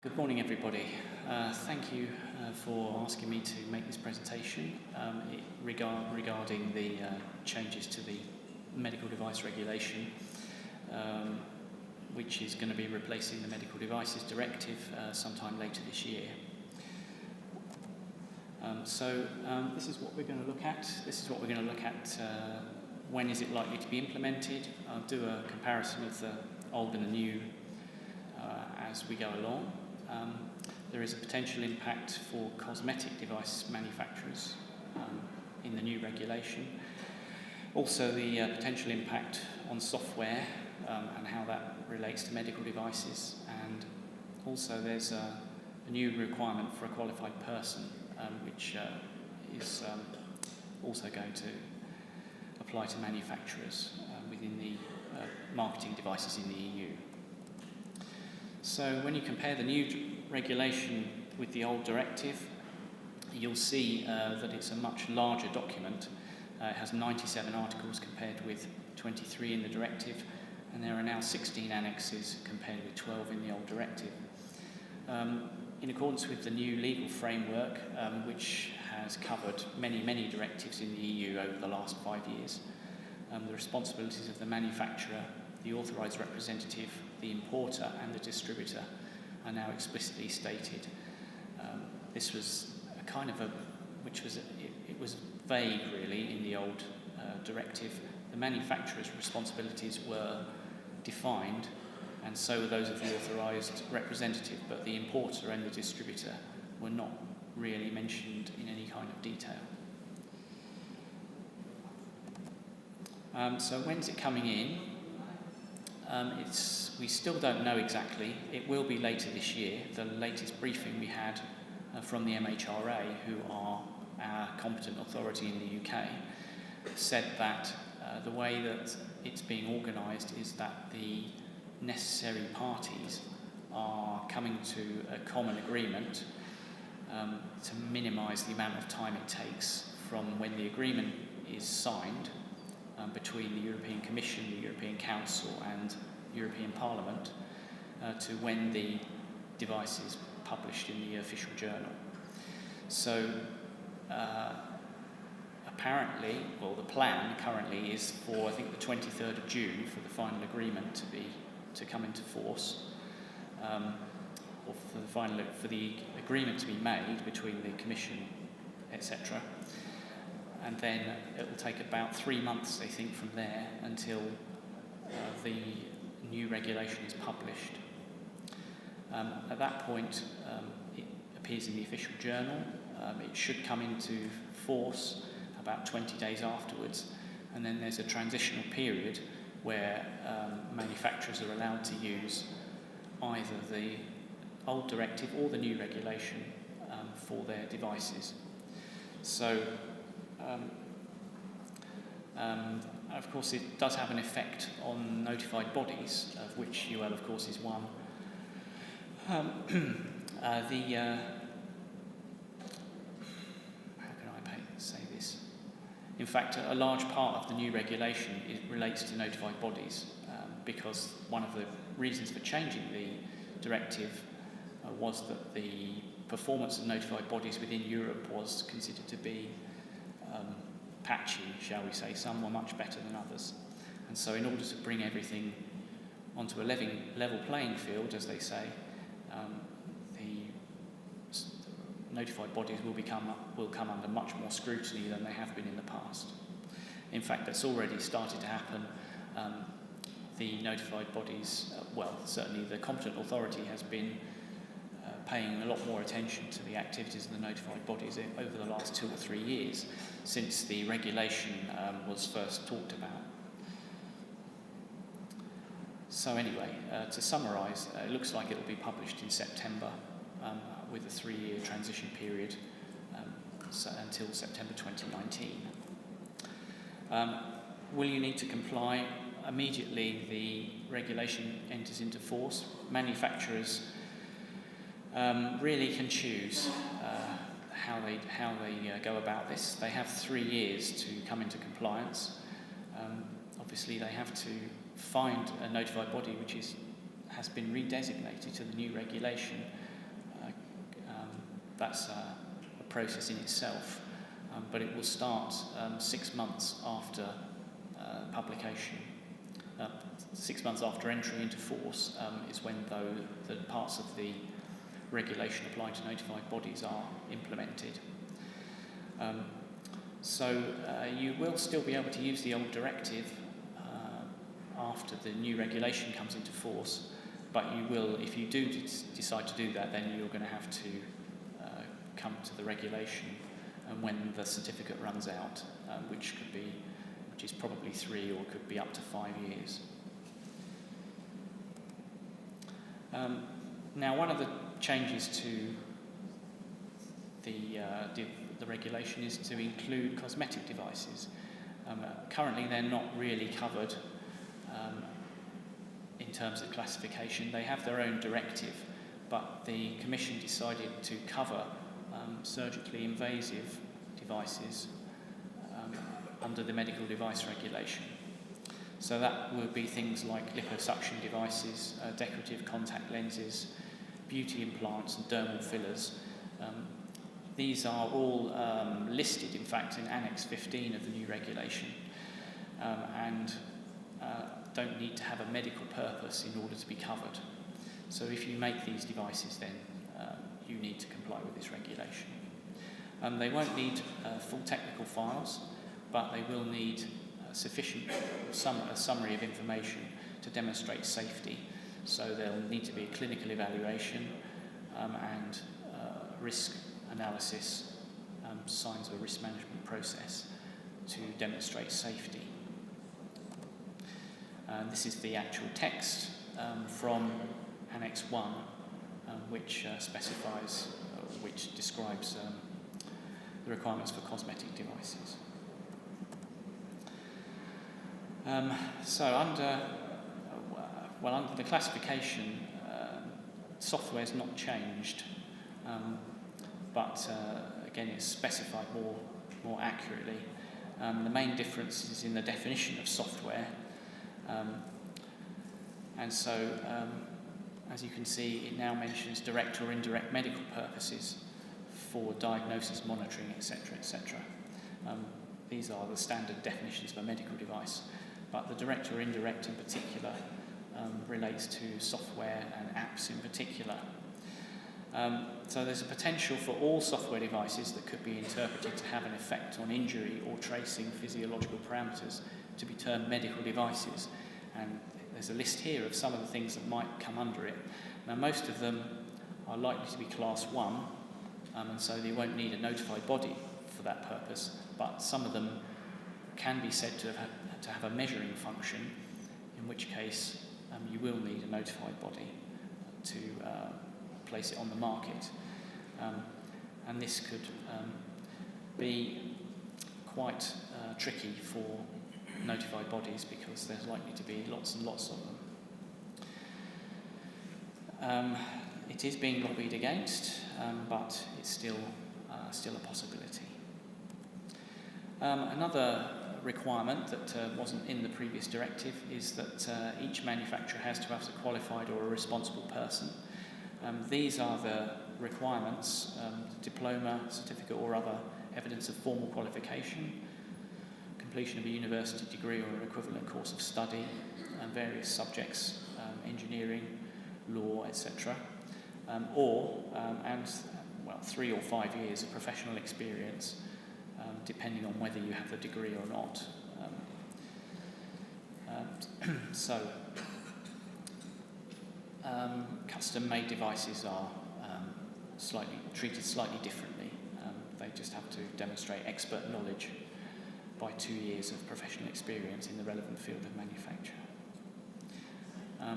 Good morning, everybody. Thank you for asking me to make this presentation regarding the changes to the medical device regulation, which is going to be replacing the Medical Devices Directive sometime later this year. This is what we're going to look at. When is it likely to be implemented? I'll do a comparison of the old and the new as we go along. There is a potential impact for cosmetic device manufacturers in the new regulation. Also the potential impact on software and how that relates to medical devices. And also there's a new requirement for a qualified person, which is also going to apply to manufacturers within the marketing devices in the EU. So when you compare the new regulation with the old directive, you'll see that it's a much larger document. It has 97 articles compared with 23 in the directive, and there are now 16 annexes compared with 12 in the old directive. In accordance with the new legal framework, which has covered many directives in the EU over the last 5 years, the responsibilities of the manufacturer, the authorised representative, the importer and the distributor are now explicitly stated. This was it was vague really in the old directive. The manufacturer's responsibilities were defined, and so were those of the authorised representative, but the importer and the distributor were not really mentioned in any kind of detail. So when's it coming in? We still don't know exactly. It will be later this year. The latest briefing we had from the MHRA, who are our competent authority in the UK, said that the way that it's being organised is that the necessary parties are coming to a common agreement to minimise the amount of time it takes from when the agreement is signed between the European Commission, the European Council and European Parliament to when the device is published in the official journal. So apparently, the plan currently is for, I think, the 23rd of June for the final agreement to come into force, or for the agreement to be made between the Commission, etc. And then it will take about 3 months, I think, from there until the new regulation is published. At that point, it appears in the official journal. It should come into force about 20 days afterwards, and then there's a transitional period where manufacturers are allowed to use either the old directive or the new regulation for their devices. So of course, it does have an effect on notified bodies, of which UL, of course, is one. How can I say this? In fact, a large part of the new regulation relates to notified bodies, because one of the reasons for changing the directive was that the performance of notified bodies within Europe was considered to be patchy, shall we say. Some were much better than others. And so in order to bring everything onto a level playing field, as they say, the notified bodies will come under much more scrutiny than they have been in the past. In fact, that's already started to happen. The notified bodies, certainly the competent authority has been paying a lot more attention to the activities of the notified bodies over the last 2 or 3 years since the regulation was first talked about. So anyway, to summarise, it looks like it will be published in September with a 3-year transition period until September 2019. Will you need to comply? Immediately the regulation enters into force. Manufacturers really can choose how they go about this. They have 3 years to come into compliance. Obviously, they have to find a notified body which has been redesignated to the new regulation that's a process in itself, but it will start 6 months after publication. 6 months after entry into force is when the parts of the regulation applying to notified bodies are implemented. So you will still be able to use the old directive after the new regulation comes into force, but you will, if you do decide to do that, then you're going to have to come to the regulation and when the certificate runs out, which is probably 3 or could be up to 5 years. Now, one of the changes to the regulation is to include cosmetic devices. Currently, they're not really covered in terms of classification. They have their own directive, but the Commission decided to cover surgically invasive devices under the medical device regulation. So that will be things like liposuction devices, decorative contact lenses, beauty implants and dermal fillers. These are all listed, in fact, in Annex 15 of the new regulation, and don't need to have a medical purpose in order to be covered. So if you make these devices, then you need to comply with this regulation. They won't need full technical files, but they will need sufficient summary of information to demonstrate safety. So there'll need to be a clinical evaluation and risk analysis, signs of a risk management process to demonstrate safety. This is the actual text from Annex 1, which specifies, which describes the requirements for cosmetic devices. So under the classification, software is not changed, but again it's specified more accurately. The main difference is in the definition of software, and so as you can see, it now mentions direct or indirect medical purposes for diagnosis, monitoring, etc., etc. These are the standard definitions of a medical device, but the direct or indirect in particular relates to software and apps in particular. So there's a potential for all software devices that could be interpreted to have an effect on injury or tracing physiological parameters to be termed medical devices. And there's a list here of some of the things that might come under it. Now, most of them are likely to be Class 1, and so they won't need a notified body for that purpose, but some of them can be said to have a measuring function, in which case you will need a notified body to place it on the market. And this could be quite tricky for notified bodies because there's likely to be lots and lots of them. It is being lobbied against, but it's still a possibility. Another requirement that wasn't in the previous directive is that each manufacturer has to have a qualified or a responsible person. These are the requirements: diploma, certificate or other evidence of formal qualification, completion of a university degree or an equivalent course of study, and various subjects, engineering, law, etc., or 3 or 5 years of professional experience, depending on whether you have the degree or not. Custom-made devices are treated slightly differently. They just have to demonstrate expert knowledge by 2 years of professional experience in the relevant field of manufacture.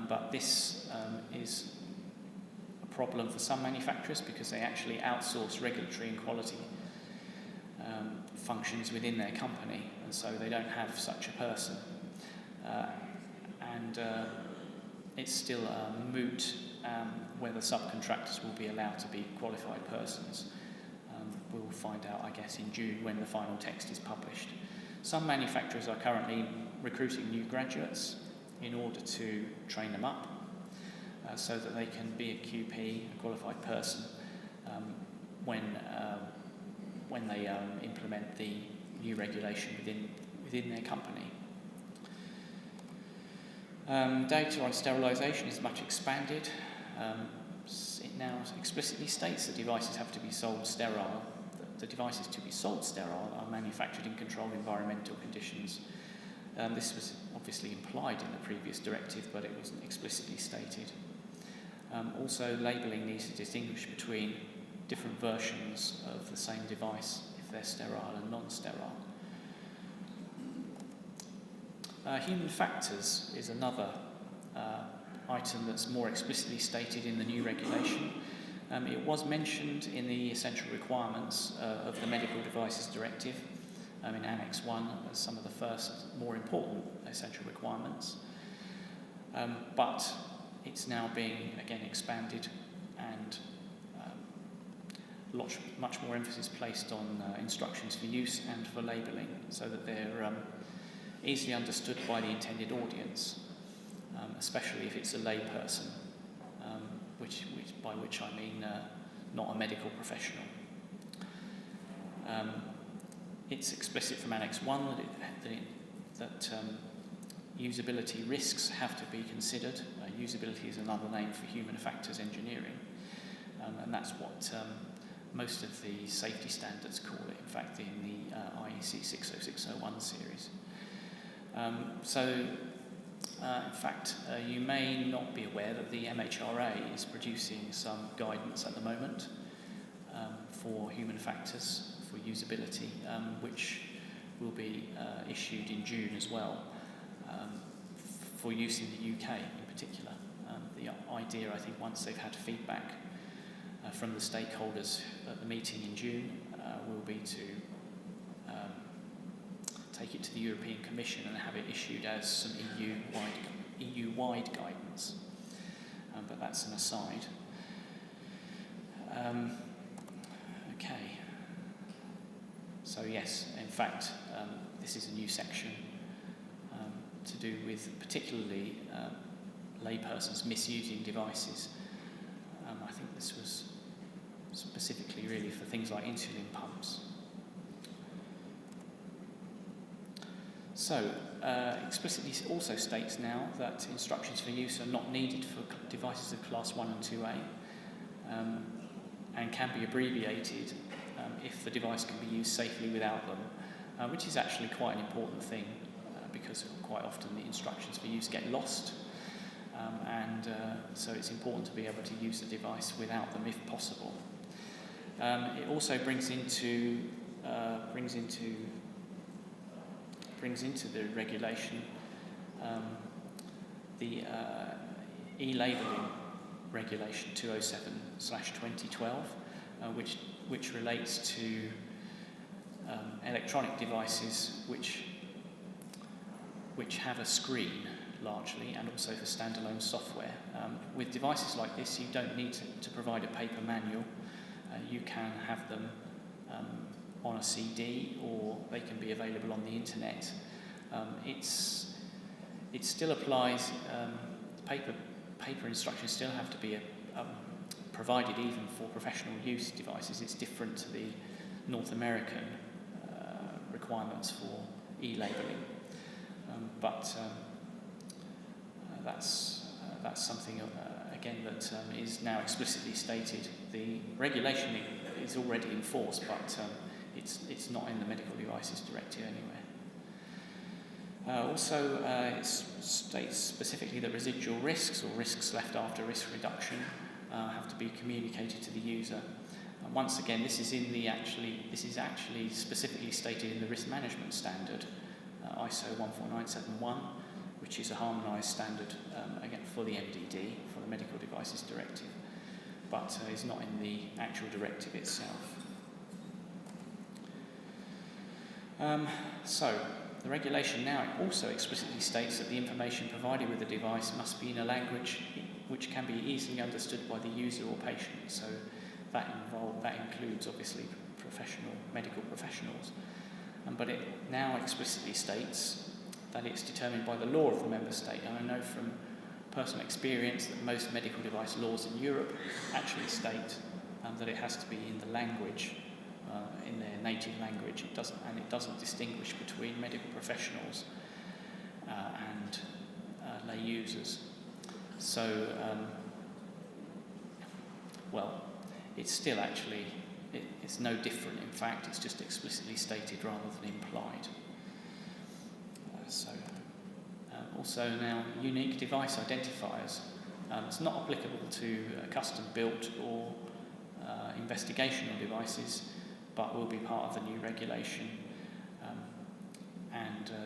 But this is a problem for some manufacturers because they actually outsource regulatory and quality functions within their company, and so they don't have such a person. It's still moot whether subcontractors will be allowed to be qualified persons. We'll find out, I guess, in June when the final text is published. Some manufacturers are currently recruiting new graduates in order to train them up so that they can be a QP, a qualified person, when they implement the new regulation within their company. Data on sterilisation is much expanded. It now explicitly states that devices have to be sold sterile. The devices to be sold sterile are manufactured in controlled environmental conditions. This was obviously implied in the previous directive, but it wasn't explicitly stated. Also, labelling needs to distinguish between different versions of the same device if they're sterile and non-sterile. Human factors is another item that's more explicitly stated in the new regulation. It was mentioned in the essential requirements of the Medical Devices Directive in Annex 1 as some of the first more important essential requirements. But it's now being again expanded and much more emphasis placed on instructions for use and for labelling so that they're easily understood by the intended audience, especially if it's a lay person, by which I mean not a medical professional. It's explicit from Annex 1 that usability risks have to be considered. Usability is another name for human factors engineering, and that's what most of the safety standards call it, in fact, in the IEC 60601 series. In fact, you may not be aware that the MHRA is producing some guidance at the moment for human factors, for usability, which will be issued in June as well, for use in the UK in particular. The idea, I think, once they've had feedback from the stakeholders at the meeting in June, will be to take it to the European Commission and have it issued as some EU-wide guidance. But that's an aside. Okay. So yes, in fact, this is a new section to do with particularly laypersons misusing devices. I think this was specifically really for things like insulin pumps. So, explicitly also states now that instructions for use are not needed for devices of Class 1 and 2A, and can be abbreviated if the device can be used safely without them, which is actually quite an important thing because quite often the instructions for use get lost, and so it's important to be able to use the device without them if possible. It also brings into the regulation the e-labelling regulation 207/2012, which relates to electronic devices which have a screen largely, and also for standalone software. With devices like this, you don't need to provide a paper manual. You can have them on a CD, or they can be available on the internet. It still applies. Paper instructions still have to be provided even for professional use devices. It's different to the North American requirements for e-labelling, but that's something again that is now explicitly stated. The regulation is already in force, but it's not in the Medical Devices Directive anywhere. Also, it states specifically that residual risks, or risks left after risk reduction, have to be communicated to the user. And once again, this is actually specifically stated in the risk management standard, ISO 14971, which is a harmonised standard again for the MDD, for the Medical Devices Directive, but is not in the actual directive itself. So, the regulation now also explicitly states that the information provided with the device must be in a language which can be easily understood by the user or patient. So that includes obviously medical professionals. But it now explicitly states that it's determined by the law of the member state. And I know from personal experience that most medical device laws in Europe actually state that it has to be in the language, in their native language. It doesn't distinguish between medical professionals and lay users. So, well, it's still actually, it's no different. In fact, it's just explicitly stated rather than implied. Also now, unique device identifiers. It's not applicable to custom-built or investigational devices, but will be part of the new regulation.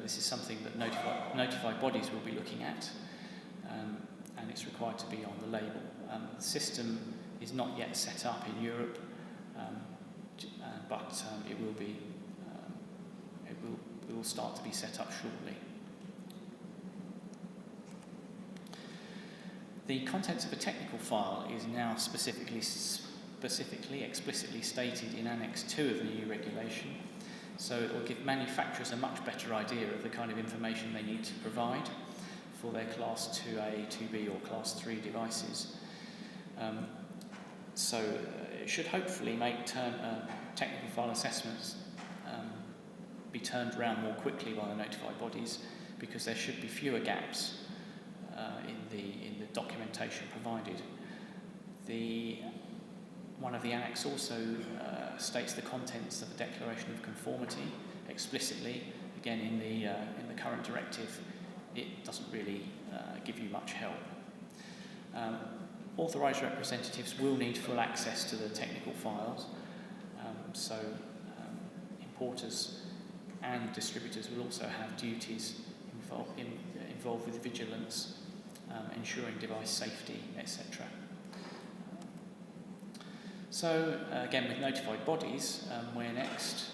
This is something that notified bodies will be looking at, and it's required to be on the label. The system is not yet set up in Europe, but it will be. It will start to be set up shortly. The contents of a technical file is now explicitly stated in Annex 2 of the new regulation, so it will give manufacturers a much better idea of the kind of information they need to provide for their Class 2A, 2B or Class 3 devices. So it should hopefully make technical file assessments be turned around more quickly by the notified bodies, because there should be fewer gaps in the documentation provided. One of the annex also states the contents of a declaration of conformity explicitly. Again, in the current directive, it doesn't really give you much help. Authorised representatives will need full access to the technical files, so importers and distributors will also have duties involved with vigilance, ensuring device safety, etc. So again, with notified bodies, where next?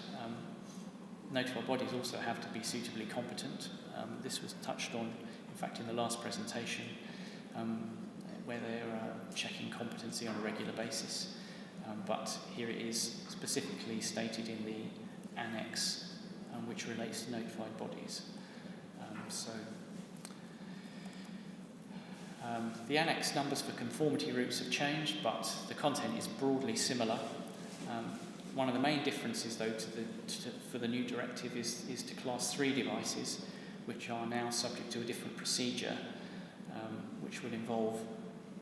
Notified bodies also have to be suitably competent. This was touched on, in fact, in the last presentation, where they're checking competency on a regular basis. But here it is specifically stated in the annex, which relates to notified bodies. The annex numbers for conformity routes have changed, but the content is broadly similar. One of the main differences, though, for the new directive is to Class 3 devices, which are now subject to a different procedure, which will involve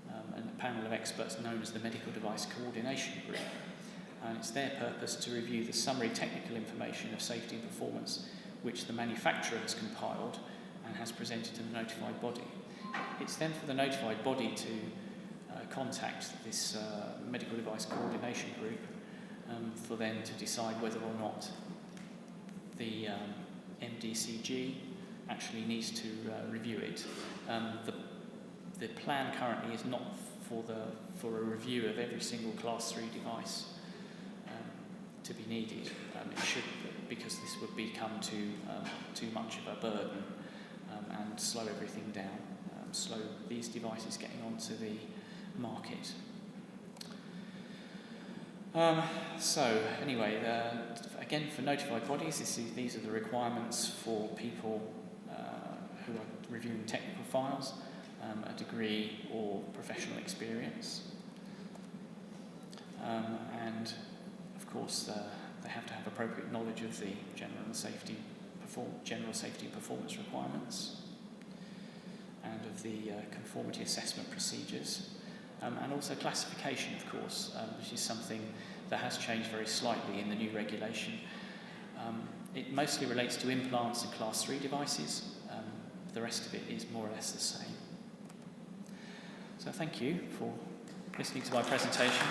a panel of experts known as the Medical Device Coordination Group. And it's their purpose to review the summary technical information of safety and performance, which the manufacturer has compiled and has presented to the notified body. It's then for the notified body to contact this Medical Device Coordination Group for them to decide whether or not the MDCG actually needs to review it. The plan currently is not for a review of every single Class 3 device to be needed. It should, because this would become too much of a burden and slow everything down. Slow these devices getting onto the market. So anyway, again, for notified bodies, these are the requirements for people who are reviewing technical files, a degree or professional experience. And of course, they have to have appropriate knowledge of the general safety and performance requirements, and of the conformity assessment procedures, and also classification, of course, which is something that has changed very slightly in the new regulation. It mostly relates to implants and Class 3 devices. The rest of it is more or less the same. So thank you for listening to my presentation.